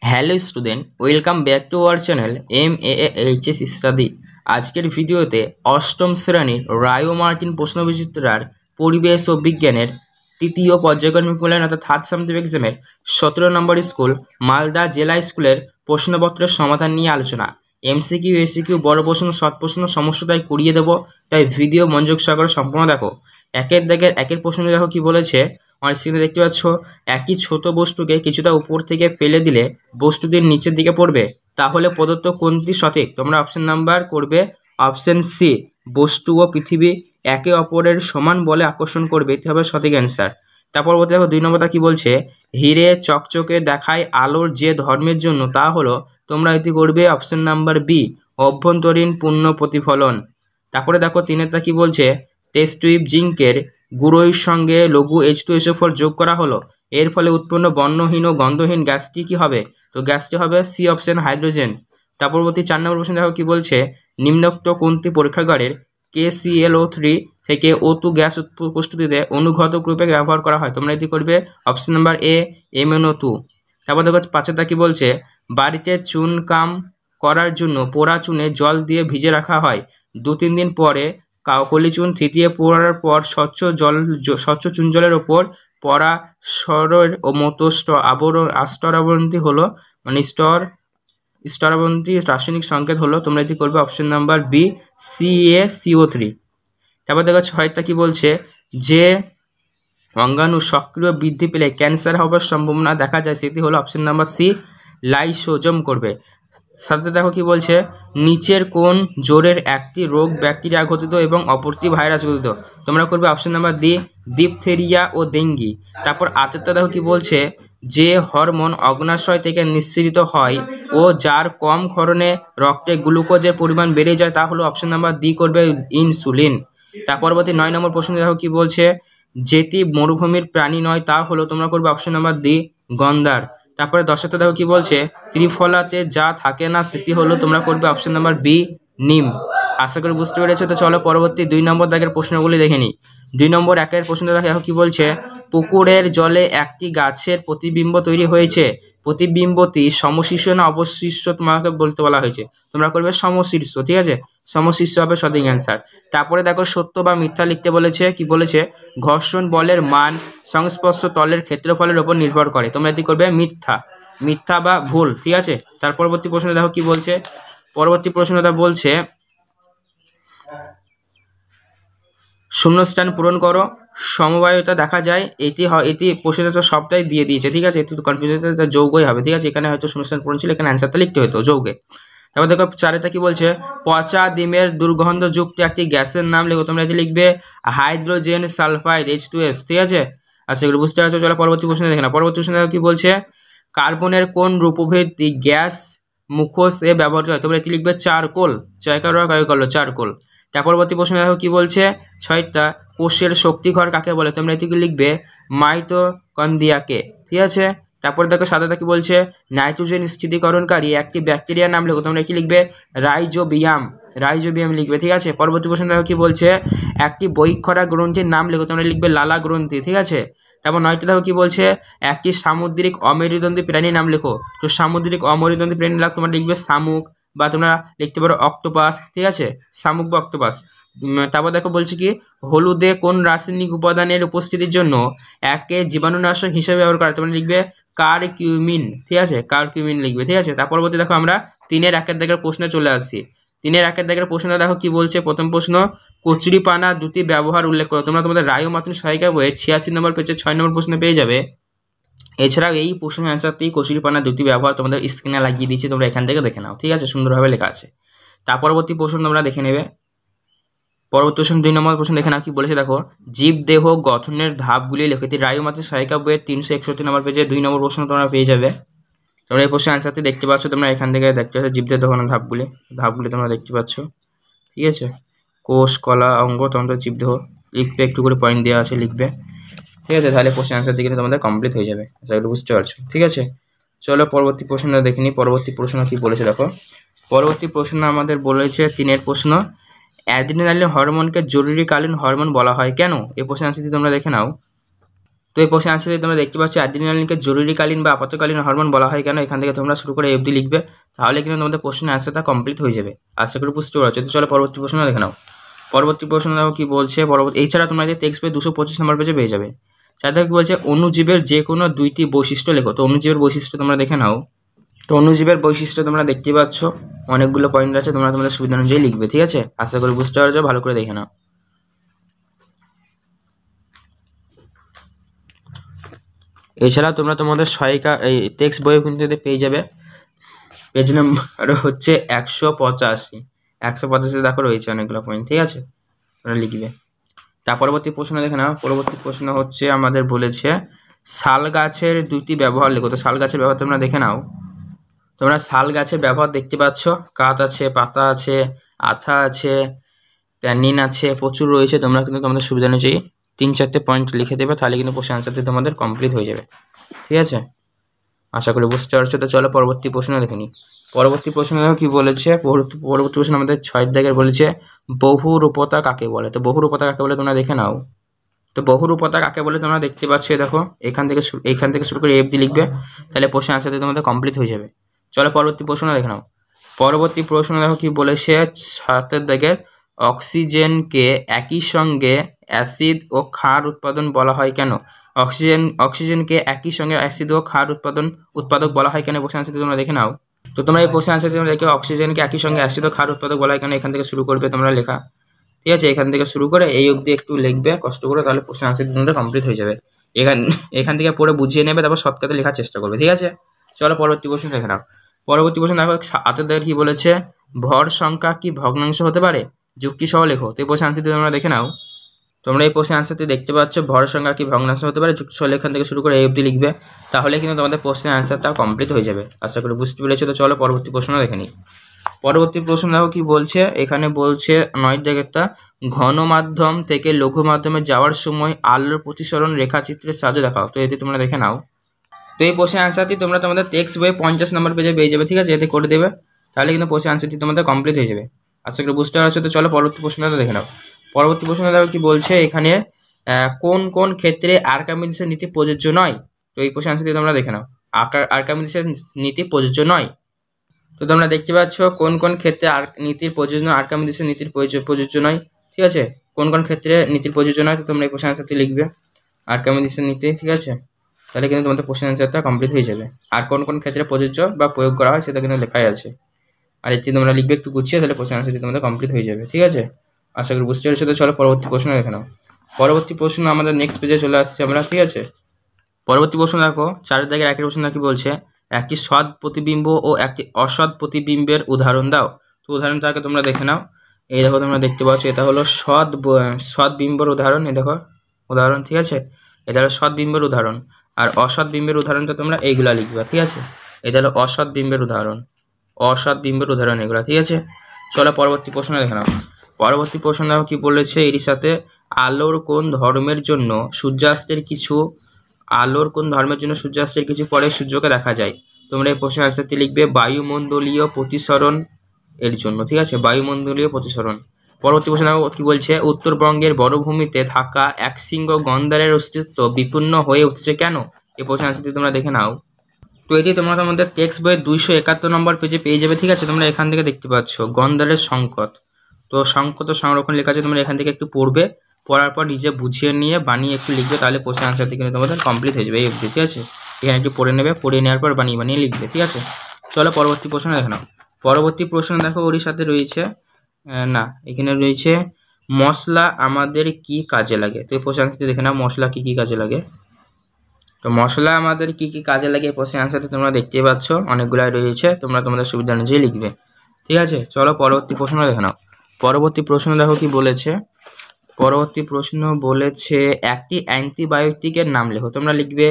Hello student, welcome back to our channel MAAHS study. আজকের ভিডিওতে অষ্টম শ্রেণীর রায়ো মার্টিন প্রশ্নবিচিত্রার পরিবেশ ও বিজ্ঞানের তৃতীয় পর্যায়ক্রমিক মূল্যায়ন অর্থাৎ থার্ড সামথিং এক্সামের 17 নম্বর স্কুল মালদা জেলা স্কুলের প্রশ্নপত্রের সমাধান নিয়ে আলোচনা। MCQ, ACQ, বড় প্রশ্ন, শর্ট প্রশ্ন সমস্ত তাই করিয়ে দেবো, তাই ভিডিও মনোযোগ সহকারে সম্পূর্ণ দেখো। একের প্রশ্ন দেখো কি বলেছে। অন স্ক্রিনে দেখতে পাচ্ছ, একই ছোট বস্তুকে কিছুটা উপর থেকে ফেলে দিলে বস্তুটি নিচের দিকে পড়বে, তাহলে প্রদত্ত কোনটি সঠিক? তোমরা অপশন নাম্বার করবে অপশন সি, বস্তু ও পৃথিবী একে অপরের সমান বলে আকর্ষণ করবে, এটি হবে সঠিক অ্যান্সার। তারপর বলতে দেখো 2 নম্বরটা কি বলছে, হিরে চকচকে দেখায় আলোর যে ধর্মের জন্য তা হলো, তোমরা এটি করবে অপশন নাম্বার বি, অভ্যন্তরীণ পূর্ণ প্রতিফলন। তারপরে দেখো 3টা কি বলছে, টেস্ট টিউব জিঙ্কের গুঁড়োর সঙ্গে লঘু H2SO4 যোগ করা হলো, এর ফলে উৎপন্ন বর্ণহীন ও গন্ধহীন গ্যাসটি কি হবে? তো গ্যাসটি হবে সি অপশন, হাইড্রোজেন। তার পরবর্তী 4 নম্বর প্রশ্ন দেখো কি বলছে, নিম্নোক্ত কোনটি পরীক্ষাগারের KClO3 থেকে O2 গ্যাস প্রস্তুতিতে অনুঘটক রূপে ব্যবহার করা হয়? তোমরা এটি করবে অপশন নাম্বার এ, MnO2। তারপর দেখো 5টা কি বলছে, বাড়িতে চুনকাম করার জন্য পোড়া চুনে জল দিয়ে ভিজে রাখা হয়, 2-3 দিন পরে কলিচুন থিতিয়ে পড়ার পর স্বচ্ছ চুন জলের ওপর পড়া সরের ও মতো স্তরাবন্তি হলো, মানে স্তরাবন্তি রাসায়নিক সংকেত হলো। তোমরা এটি করবে অপশন নাম্বার বি, CaCO3। তারপর দেখো 6টা কি বলছে, যে অঙ্গাণু সক্রিয় বৃদ্ধি পেলে ক্যান্সার হওয়ার সম্ভাবনা দেখা যায়, সেটি হলো অপশন নাম্বার সি, লাইসোজোম করবে। সাথে দেখো কি বলছে, নিচের কোন জোরের একটি রোগ ব্যাকটেরিয়া ঘটিত এবং অপরটি ভাইরাস ঘটিত? তোমরা করবে অপশন নাম্বার ডি, ডিপথেরিয়া ও ডেঙ্গি। তারপর 8টা দেখো কি বলছে, যে হরমোন অগ্নাশয় থেকে নিঃসৃত হয় ও যার কম ক্ষরণে রক্তে গ্লুকোজের পরিমাণ বেড়ে যায়, তা হলো অপশন নাম্বার ডি করবে ইনসুলিন। তার পরবর্তী 9 নম্বর প্রশ্ন দেখো কি বলছে, যেটি মরুভূমির প্রাণী নয় তা হলো, তোমরা করবে অপশন নাম্বার ডি, গন্ডার। তারপরে 10টা দেখো কি বলছে, ত্রিফলাতে যা থাকে না সেটি হলো, তোমরা করবে অপশন নাম্বার বি, নিম। আশা করি বুঝতে পেরেছো। তো চলো পরবর্তী 2 নম্বর দাগের প্রশ্নগুলি দেখে নিই। 2 নম্বর একের প্রশ্ন দেখো কি বলছে, পুকুরের জলে একটি গাছের প্রতিবিম্ব তৈরি হয়েছে, প্রতিবিম্বটি সমশীর্ষ না অবশীর্ষ তোমাকে বলতে বলা হয়েছে? তোমরা করবে সমশীর্ষ, ঠিক আছে, সমশীর্ষ হবে সঠিক অ্যান্সার। তারপরে দেখো সত্য বা মিথ্যা লিখতে বলেছে। কি বলেছে, ঘর্ষণ বলের মান সংস্পর্শ তলের ক্ষেত্রফলের উপর নির্ভর করে। তোমরা এটি করবে মিথ্যা বা ভুল, ঠিক আছে। তার পরবর্তী প্রশ্ন দেখো কি বলছে, পরবর্তী প্রশ্নটা বলছে, শূন্যস্থান পূরণ করো, সমবায়তা দেখা যায়। এটি প্রশ্নটা সবটাই দিয়ে দিয়েছে, ঠিক আছে, একটু কনফিউশন, যৌগই হবে, ঠিক আছে, এখানে হয়তো শূন্যস্থান পূরণ ছিল, এখানে অ্যান্সারটা লিখতে হতো যৌগে। তারপর দেখো 4টা কি বলছে, পচা ডিমের দুর্গন্ধযুক্ত একটি গ্যাসের নাম লেখো। তোমরা এটি লিখবে হাইড্রোজেন সালফাইড, H2S, ঠিক আছে। আর সেগুলো বুঝতে পারছো। চলো পরবর্তী প্রশ্ন দেখে না। পরবর্তী প্রশ্ন কি বলছে, কার্বনের কোন রূপভেদটি গ্যাস মুখোশ এ ব্যবহৃত হয়? তোমরা এটি লিখবে চারকোল, চারকোল। তার পরবর্তী প্রশ্ন দেখো কি বলছে, 6টা কোষের শক্তিঘর কাকে বলে? তোমরা এটিকে লিখবে মাইটোকন্ড্রিয়াকে, ঠিক আছে। তারপরে দেখো 7টা কি বলছে, নাইট্রোজেন স্থিতিকরণকারী একটি ব্যাকটেরিয়ার নাম লেখো। তোমরা কি লিখবে রাইজোবিয়াম লিখবে, ঠিক আছে। পরবর্তী প্রশ্ন দেখো কি বলছে, একটি বহিঃক্ষরা গ্রন্থির নাম লেখো। তোমরা লিখবে লালা গ্রন্থি, ঠিক আছে। তারপর 9টা দেখো কি বলছে, একটি সামুদ্রিক অমেরুদণ্ডী প্রাণীর নাম লেখো। তো সামুদ্রিক অমেরুদণ্ডী প্রাণীর নাম তোমরা লিখবে শামুক, বা তোমরা লিখতে পারো অক্টোপাস, ঠিক আছে, শামুক বা অক্টোপাস। তারপর দেখো বলছে কি, হলুদে কোন রাসায়নিক উপাদানের উপস্থিতির জন্য একে জীবাণুনাশক হিসেবে ব্যবহার করা? তোমরা লিখবে কারকিউমিন, ঠিক আছে, কারকিউমিন লিখবে, ঠিক আছে। তার পরবর্তী দেখো আমরা 3-এর 1-এর দাগের প্রশ্নে চলে আসছি। 3-এর 1-এর দাগের প্রশ্নটা দেখো কি বলছে। প্রথম প্রশ্ন, কচুরিপানা দুটি ব্যবহার উল্লেখ করো। তোমরা তোমাদের রায়ো মার্টিন সহায়িকা বইয়ে 86 নম্বর পেজে 6 নম্বর প্রশ্নে পেয়ে যাবে। এছাড়াও এই প্রশ্নের অ্যান্সারটি কচুরিপানা দুটি ব্যবহার তোমাদের স্ক্রিনে লাগিয়ে দিয়েছি, তোমরা এখান থেকে দেখে নাও, ঠিক আছে, সুন্দরভাবে লেখা আছে। তার পরবর্তী প্রশ্ন তোমরা দেখে নেবে। পরবর্তী প্রশ্ন 2 নম্বর প্রশ্ন দেখে নাও কি বলেছে দেখো, জীবদেহ গঠনের ধাপগুলি লেখো। এটি রায়ো মার্টিন সহায়িকা বইয়ের 361 নম্বর পেজে 2 নম্বর প্রশ্ন তোমরা পেয়ে যাবে। তোমরা এই প্রশ্নের অ্যান্সারটি দেখতে পাচ্ছ, তোমরা এখান থেকে দেখতে পাচ্ছ জীবদেহ গঠনের ধাপগুলি তোমরা দেখতে পাচ্ছ, ঠিক আছে। কোষ, কলা, অঙ্গ, তন্ত্র, জীবদেহ লিখবে, একটু করে পয়েন্ট দেওয়া আছে, লিখবে, ঠিক আছে। তাহলে প্রশ্ন অ্যান্সার দিকে তোমাদের কমপ্লিট হয়ে যাবে, সেগুলো বুঝতে পারছো, ঠিক আছে। চলো পরবর্তী প্রশ্নটা দেখে নিই। পরবর্তী প্রশ্ন কি বলেছে দেখো। পরবর্তী প্রশ্ন আমাদের বলেছে 3-এর প্রশ্ন, অ্যাড্রিনালিন হরমোনকে জরুরিকালীন হরমোন বলা হয় কেন? এই প্রশ্ন অ্যান্সারটি তোমরা দেখে নাও। তো এই প্রশ্নের আনসার তোমরা দেখতে পাচ্ছ অ্যাড্রিনালিনকে জরুরিকালীন বা আপাতকালীন হরমোন বলা হয় কেন, এখান থেকে তোমরা শুরু করে এই অবধি লিখবে, তাহলে কিন্তু তোমাদের প্রশ্নের আনসারটা কমপ্লিট হয়ে যাবে। আশা করি বুঝতে পারছো। তো চলো পরবর্তী প্রশ্ন দেখে নাও। পরবর্তী প্রশ্ন দেখো কি বলছে। এছাড়া তোমরা যে টেক্সট পেজ 225 নম্বর পেজে পেয়ে যাবে। সাথে কি বলছে, অণুজীবের যে কোনো 2টি বৈশিষ্ট্য লেখো। তো অণুজীবের বৈশিষ্ট্য তোমরা দেখে নাও। তো অণুজীবের বৈশিষ্ট্য তোমরা দেখতে পাচ্ছ অনেকগুলো পয়েন্ট আছে, তোমরা তোমাদের সুবিধা অনুযায়ী লিখবে, ঠিক আছে। আশা করি বুঝতে পারছো, ভালো করে দেখে নাও। এছাড়া তোমরা তোমাদের সহায়িকা এই টেক্সট বইও কিন্তু পেয়ে যাবে। পেজ নাম্বার হচ্ছে 185 দেখো রয়েছে অনেকগুলো পয়েন্ট, ঠিক আছে, তোমরা লিখবে। তার পরবর্তী প্রশ্ন দেখে নাও। পরবর্তী প্রশ্ন হচ্ছে আমাদের বলেছে শাল গাছের 2টি ব্যবহার লেখো। তো শাল গাছের ব্যবহার তোমরা দেখে নাও। তোমরা শাল গাছের ব্যবহার দেখতে পাচ্ছ, কাঠ আছে, পাতা আছে, আঠা আছে, ট্যানিন আছে, প্রচুর রয়েছে। তোমরা কিন্তু তোমাদের সুবিধা অনুযায়ী 3-4টে পয়েন্ট লিখে দেবে, তাহলে কিন্তু প্রশ্ন আনসারটি তোমাদের কমপ্লিট হয়ে যাবে, ঠিক আছে। আশা করি বুঝতে পারছো। তো চলো পরবর্তী প্রশ্ন দেখে নিই। পরবর্তী প্রশ্ন দেখো কি বলেছে। পরবর্তী প্রশ্ন আমাদের 6 দাগের বলেছে বহুরূপতা কাকে বলে। তো বহুরূপতা কাকে বলে তোমরা দেখে নাও। তো বহুরূপতা কাকে বলে তোমরা দেখতে পাচ্ছ, দেখো এখান থেকে শুরু করে এফডি লিখবে, তাহলে প্রশ্ন আনসারটি তোমাদের কমপ্লিট হয়ে যাবে। চলো পরবর্তী প্রশ্ন দেখে নাও। পরবর্তী প্রশ্ন দেখো কি বলেছে 7 দাগের, অক্সিজেনকে একই সঙ্গে অ্যাসিড ও ক্ষার উৎপাদন বলা হয় কেন। অক্সিজেনকে একই সঙ্গে অ্যাসিড ও ক্ষার উৎপাদক বলা হয় কেন, প্রশ্ন আনসারটি তোমরা দেখে নাও। তো তোমরা এই প্রশ্ন আনসারটি তোমরা দেখে অক্সিজেনকে একই সঙ্গে অ্যাসিড ও ক্ষার উৎপাদক বলা হয় কেন, এখান থেকে শুরু করবে তোমরা লেখা, ঠিক আছে। এখান থেকে শুরু করে এই অবধি একটু লিখবে কষ্ট করে, তাহলে প্রশ্ন আনসারটি তোমাদের কমপ্লিট হয়ে যাবে। এখান থেকে পড়ে বুঝিয়ে নেবে, তারপর শর্টকাটে লেখার চেষ্টা করবে, ঠিক আছে। চলো পরবর্তী প্রশ্ন দেখে নাও। পরবর্তী প্রশ্ন দেখো 7 দাগের কি বলেছে, ভর সংখ্যা কি ভগ্নাংশ হতে পারে, যুক্তি সহ লেখো। তো এই প্রশ্ন আনসারটি তোমরা দেখে নাও। তোমরা এই প্রশ্নের আনসারটি দেখতে পাচ্ছ, ভর সংখ্যা কি ভগ্নাংশ হতে পারে, যুক্তি সহ এখান থেকে শুরু করে এই অবধি লিখবে, তাহলে কিন্তু তোমাদের প্রশ্নের আনসারটা কমপ্লিট হয়ে যাবে। আশা করি বুঝতে পেরেছো। তো চলো পরবর্তী প্রশ্ন দেখে নিই। পরবর্তী প্রশ্ন দেখো কি বলছে। এখানে বলছে 9 দাগেরটা, ঘন মাধ্যম থেকে লঘু মাধ্যমে যাওয়ার সময় আলোর প্রতিসরণ রেখাচিত্রের সাহায্যে দেখাও। তো এটি তোমরা দেখে নাও। তো এই প্রশ্নের আনসারটি তোমরা তোমাদের টেক্সট বই 50 নম্বর পেজে পেয়ে যাবে, ঠিক আছে, এতে করে দেবে, তাহলে কিন্তু প্রশ্নের আনসারটি তোমাদের কমপ্লিট হয়ে যাবে। আশা করি বুঝতে পারছো। তো চলো পরবর্তী প্রশ্নটা দেখে নাও। পরবর্তী প্রশ্নটা দেখো কি বলছে। এখানে কোন কোন ক্ষেত্রে আর্কিমিডিসের নীতি প্রযোজ্য নয়। তো এই প্রশ্নের আনসারটি তোমরা দেখে নাও। আর্কিমিডিসের নীতি প্রযোজ্য নয়। তো তোমরা দেখতে পাচ্ছ কোন কোন ক্ষেত্রে নীতির প্রযোজ্য, আর্কিমিডিসের নীতির প্রযোজ্য নয়, ঠিক আছে। কোন কোন ক্ষেত্রে নীতির প্রযোজ্য নয়, তো তোমরা এই প্রশ্নের আনসারটি লিখবে আর্কিমিডিসের নীতি, ঠিক আছে, তাহলে কিন্তু তোমাদের প্রশ্ন আনসারটা কমপ্লিট হয়ে যাবে। আর কোন কোন ক্ষেত্রে প্রযোজ্য বা প্রয়োগ করা হয় সেটা কিন্তু লেখাই আছে, আর এটি তোমরা লিখবে একটু গুছিয়ে, তাহলে প্রশ্ন আনসারটি তোমাদের কমপ্লিট হয়ে যাবে, ঠিক আছে। আশা করি বুঝতে পেরেছো। তো চলো পরবর্তী প্রশ্ন দেখে নাও। পরবর্তী প্রশ্ন আমাদের নেক্সট পেজে চলে আসছে আমরা, ঠিক আছে। পরবর্তী প্রশ্ন দেখো 4 দাগের একের প্রশ্ন কি বলছে, একটি সৎ প্রতিবিম্ব ও একটি অসৎ প্রতিবিম্বের উদাহরণ দাও। তো উদাহরণটাকে তোমরা দেখে নাও। এই দেখো তোমরা দেখতে পাচ্ছ, এটা হলো সৎ বিম্বর উদাহরণ, এই দেখো উদাহরণ, ঠিক আছে। এটা হলো সৎ বিম্বের উদাহরণ। আর অসৎ বিম্বের উদাহরণটা তোমরা এইগুলা লিখবে, ঠিক আছে। এটা হলো অসৎ বিম্বের উদাহরণ, এগুলা, ঠিক আছে। চলো পরবর্তী প্রশ্ন দেখে নাও। পরবর্তী প্রশ্ন দেখো কি বলেছে, এর সাথে আলোর কোন ধর্মের জন্য সূর্যাস্তের কিছু পরে সূর্যকে দেখা যায়। তোমরা এই প্রশ্নের আনসারটি লিখবে বায়ুমণ্ডলীয় প্রতিসরণ এর জন্য, ঠিক আছে, বায়ুমণ্ডলীয় প্রতিসরণ। পরবর্তী প্রশ্ন কি বলছে, উত্তরবঙ্গের বনভূমিতে থাকা একশৃঙ্গ গন্ডারের অস্তিত্ব বিপন্ন হয়ে উঠেছে কেন। এই প্রশ্নের আনসারটি তোমরা দেখে নাও। তো এটি তোমরা তোমাদের টেক্সট বইয়ের 271 নম্বর পেজে পেয়ে যাবে, ঠিক আছে। তোমরা এখান থেকে দেখতে পাচ্ছ গন্ডারের সংকট। তো সংকট সংরক্ষণ লেখা আছে, তোমরা এখান থেকে একটু পড়বে, পড়ার পর নিজে বুঝিয়ে নিয়ে বানিয়ে একটু লিখবে, তাহলে প্রশ্নের আনসারটি কিন্তু তোমাদের কমপ্লিট হয়ে যাবে এই অবধি, ঠিক আছে। এখানে একটু পড়ে নেবে, পড়ে নেওয়ার পর বানিয়ে লিখবে, ঠিক আছে। চলো পরবর্তী প্রশ্ন দেখে নাও। পরবর্তী প্রশ্ন দেখো ওর সাথে রয়েছে এখানে রয়েছে মশলা আমাদের কি কাজে লাগে। তো এই প্রশ্নের আনসারটি দেখে নাও, মশলা কি কি কাজে লাগে। তো মশলা আমাদের কি কি কাজে লাগে, এই প্রশ্নের আনসারটি তোমরা দেখতেই পাচ্ছ অনেকগুলাই রয়েছে, তোমরা তোমাদের সুবিধা অনুযায়ী লিখবে, ঠিক আছে। চলো পরবর্তী প্রশ্ন দেখে নাও। পরবর্তী প্রশ্ন দেখো কি বলেছে। পরবর্তী প্রশ্ন বলেছে একটি অ্যান্টিবায়োটিকের নাম লেখো। তোমরা লিখবে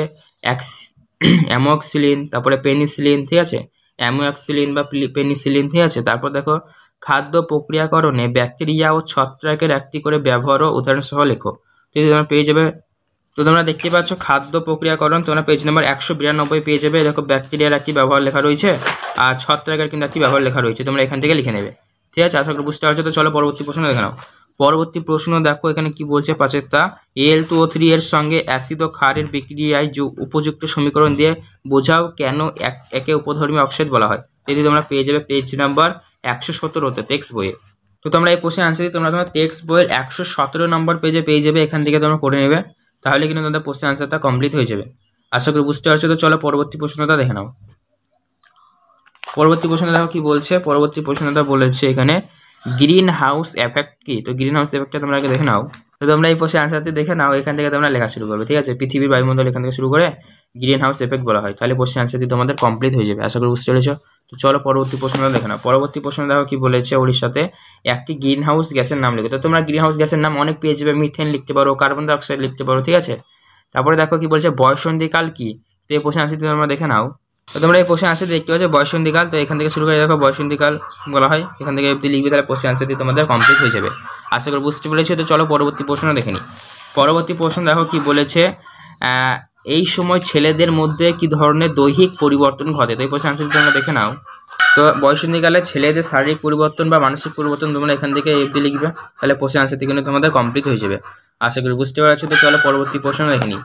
অ্যামোক্সিলিন, তারপরে পেনিসিলিন, ঠিক আছে, অ্যামোক্সিলিন বা পেনিসিলিন, ঠিক আছে। তারপর দেখো খাদ্য প্রক্রিয়াকরণে ব্যাকটেরিয়া ও ছত্রাকের একটি করে ব্যবহার ও উদাহরণ সহ লেখো। যদি তোমরা পেয়ে যাবে। তো তোমরা দেখতে পাচ্ছ খাদ্য প্রক্রিয়াকরণ, তোমরা পেজ নাম্বার 192 পেয়ে যাবে। দেখো ব্যাকটেরিয়ার একটি ব্যবহার লেখা রয়েছে, আর ছত্রাকের কিন্তু একটি ব্যবহার লেখা রয়েছে, তোমরা এখান থেকে লিখে নেবে, ঠিক আছে। আশা করি বুঝতে পারছো। তো চলো পরবর্তী প্রশ্ন দেখে নাও। পরবর্তী প্রশ্ন দেখো এখানে কি বলছে 5 Al2O3 এর সঙ্গে অ্যাসিড ও ক্ষারের বিক্রিয়ায় উপযুক্ত সমীকরণ দিয়ে বোঝাও কেন একে উপধর্মী অক্সাইড বলা হয়। যদি তোমরা পেয়ে যাবে পেজ নাম্বার 117 টেক্সট বইয়ে। তো তোমরা এই প্রশ্নের আনসার তোমরা তোমার টেক্সট বইয়ের 117 নম্বর পেজে পেয়ে যাবে, এখান থেকে তোমরা করে নেবে, তাহলে কিন্তু তোমাদের প্রশ্নের আনসারটা কমপ্লিট হয়ে যাবে। আশা করি বুঝতে পারছো। তো চলো পরবর্তী প্রশ্নটা দেখে নাও। পরবর্তী প্রশ্নটা দেখো কি বলছে। পরবর্তী প্রশ্নটা বলেছে এখানে গ্রিন হাউস এফেক্ট কি। তো গ্রিন হাউস এফেক্টটা তোমরা আগে দেখে নাও। তো তোমরা এই প্রশ্নের আনসারটি দেখে নাও, এখান থেকে তোমরা লেখা শুরু করবে, ঠিক আছে। পৃথিবীর বায়ুমণ্ডল এখান থেকে শুরু করে গ্রিন হাউস এফেক্ট বলা হয়, তাহলে প্রশ্নের আনসারটি তোমাদের কমপ্লিট হয়ে যাবে। আশা করি বুঝতে পেরেছো। তো চলো পরবর্তী প্রশ্নটা দেখে নাও। পরবর্তী প্রশ্ন দেখো কি বলেছে উড়িষ্যাতে একটি গ্রিন হাউস গ্যাসের নাম লিখো। তো তোমরা গ্রিন হাউস গ্যাসের নাম অনেক পেয়ে যাবে, মিথেন লিখতে পারো, কার্বন ডাই অক্সাইড লিখতে পারো, ঠিক আছে। তারপরে দেখো কি বলছে বয়সন্ধিকাল কি। তো এই প্রশ্নের আনসারটি তোমরা দেখে নাও। তো তোমরা এই প্রশ্নের আনসার দেখতে পাচ্ছ বয়সন্ধিকাল। তো এখান থেকে শুরু করে দেখো বয়সন্ধিকাল বলা হয়, এখান থেকে অবধি লিখবে, তাহলে প্রশ্নের আনসারটি তোমাদের কমপ্লিট হয়ে যাবে। আশা করি বুঝতে পেরেছো। তো চলো পরবর্তী প্রশ্ন দেখে নিই। পরবর্তী প্রশ্ন দেখো কি বলেছে এই সময় ছেলেদের মধ্যে কি ধরনের দৈহিক পরিবর্তন ঘটে। তো এই প্রশ্নের আনসারটি তোমরা দেখে নাও। তো বয়সন্ধিকালে ছেলেদের শারীরিক পরিবর্তন বা মানসিক পরিবর্তন তোমরা এখান থেকে অবধি লিখবে, তাহলে প্রশ্নের আনসারটি কিন্তু তোমাদের কমপ্লিট হয়ে যাবে। আশা করি বুঝতে পারছো। তো চলো পরবর্তী প্রশ্ন দেখে নিই।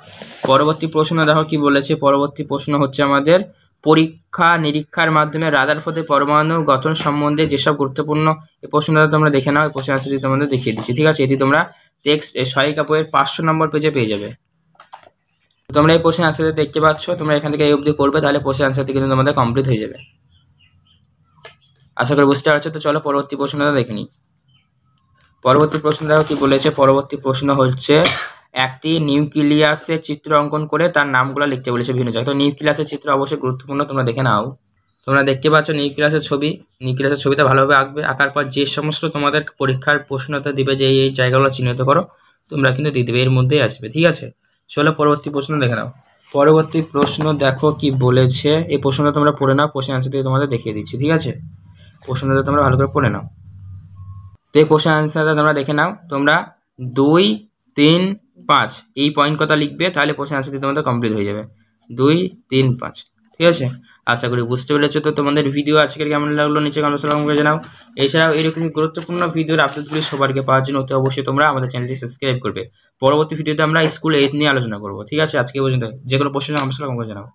পরবর্তী প্রশ্ন দেখো কি বলেছে। পরবর্তী প্রশ্ন হচ্ছে আমাদের পরীক্ষা নিরীক্ষার মাধ্যমে রাদারফোর্ডের পরমাণু গঠন সম্বন্ধে যেসব গুরুত্বপূর্ণ, এই প্রশ্নটা তোমরা দেখে নাও। এই প্রশ্নের আনসারটি তোমাদের দেখিয়ে দিচ্ছি, ঠিক আছে। এটি তোমরা টেক্সট সহায়িকা বইয়ের 500 নম্বর পেজে পেয়ে যাবে। তোমরা এই প্রশ্নের আনসারটি দেখতে পাচ্ছ, তোমরা এখান থেকে এই অবধি করবে, তাহলে প্রশ্নের আনসারটি কিন্তু তোমাদের কমপ্লিট হয়ে যাবে। আশা করি বুঝতে পারছো। তো চলো পরবর্তী প্রশ্নটা দেখে নিই। পরবর্তী প্রশ্ন দেখো কি বলেছে। পরবর্তী প্রশ্ন হচ্ছে একটি নিউক্লিয়াসের চিত্র অঙ্কন করে তার নামগুলো লিখতে বলেছে বিভিন্ন জায়গায়। তো নিউক্লিয়াসের চিত্র অবশ্যই গুরুত্বপূর্ণ, তোমরা দেখে নাও। তোমরা দেখতে পাচ্ছ নিউক্লিয়াসের ছবি। নিউক্লিয়াসের ছবিটা ভালোভাবে আঁকবে, আঁকার পর যে সমস্ত তোমাদের পরীক্ষার প্রশ্নটা দিবে যে এই জায়গাগুলো চিহ্নিত করো, তোমরা কিন্তু দিয়ে দেবে, এর মধ্যেই আসবে, ঠিক আছে। চলো পরবর্তী প্রশ্ন দেখে নাও। পরবর্তী প্রশ্ন দেখো কি বলেছে। এই প্রশ্নটা তোমরা পড়ে নাও, প্রশ্নের আনসার দিয়ে তোমাদের দেখিয়ে দিচ্ছি, ঠিক আছে। প্রশ্নটা তোমরা ভালো করে পড়ে নাও। তো এই প্রশ্নের আনসারটা তোমরা দেখে নাও। তোমরা 2, 3, 5 এই পয়েন্ট কথা লিখবে, তাহলে প্রশ্নের আনসারটি তোমাদের কমপ্লিট হয়ে যাবে। 2, 3, 5, ঠিক আছে। আশা করি বুঝতে পেরেছো। তো তোমাদের ভিডিও আজকের কেমন লাগলো নিচে কমেন্ট করে জানাও। এছাড়াও এরকম গুরুত্বপূর্ণ ভিডিওর আপডেটগুলি সবারকে পাওয়ার জন্য অতি অবশ্যই তোমরা আমাদের চ্যানেলটি সাবস্ক্রাইব করবে। পরবর্তী ভিডিওতে আমরা স্কুল 8 নিয়ে আলোচনা করবো, ঠিক আছে। আজকে পর্যন্ত যে কোনো প্রশ্ন কমেন্ট করে জানাও।